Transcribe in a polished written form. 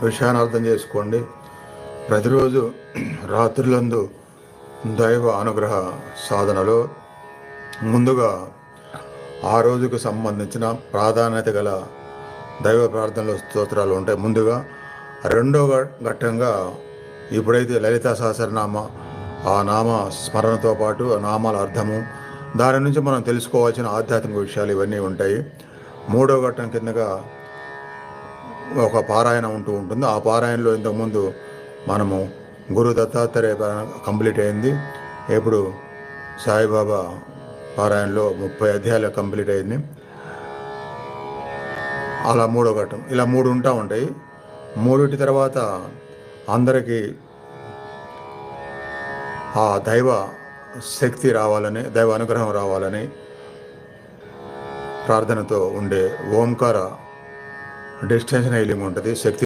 విషయాన్ని అర్థం చేసుకోండి. ప్రతిరోజు రాత్రులందు దైవ అనుగ్రహ సాధనలో ముందుగా ఆ రోజుకు సంబంధించిన ప్రాధాన్యత గల దైవ ప్రార్థనలు స్తోత్రాలు ఉంటాయి. ముందుగా రెండో ఘట్టంగా ఇప్పుడైతే లలితా సహస్రనామ ఆ నామ స్మరణతో పాటు ఆ నామాల అర్థము, దాని నుంచి మనం తెలుసుకోవాల్సిన ఆధ్యాత్మిక విషయాలు ఇవన్నీ ఉంటాయి. మూడో ఘట్టం కిందగా ఒక పారాయణ ఉంటుంది. ఆ పారాయణలో ఇంతకుముందు మనము గురు దత్తాత్రేయ కంప్లీట్ అయింది. ఇప్పుడు సాయిబాబా పారాయణలో 30 అధ్యాయాలు కంప్లీట్ అయింది. అలా మూడో ఘట్టం, ఇలా 3 ఉంటాయి. మూడిటి తర్వాత అందరికీ ఆ దైవ శక్తి రావాలని, దైవ అనుగ్రహం రావాలని ప్రార్థనతో ఉండే ఓంకార డిస్టెన్షన్ హీలింగ్ ఉంటుంది. శక్తి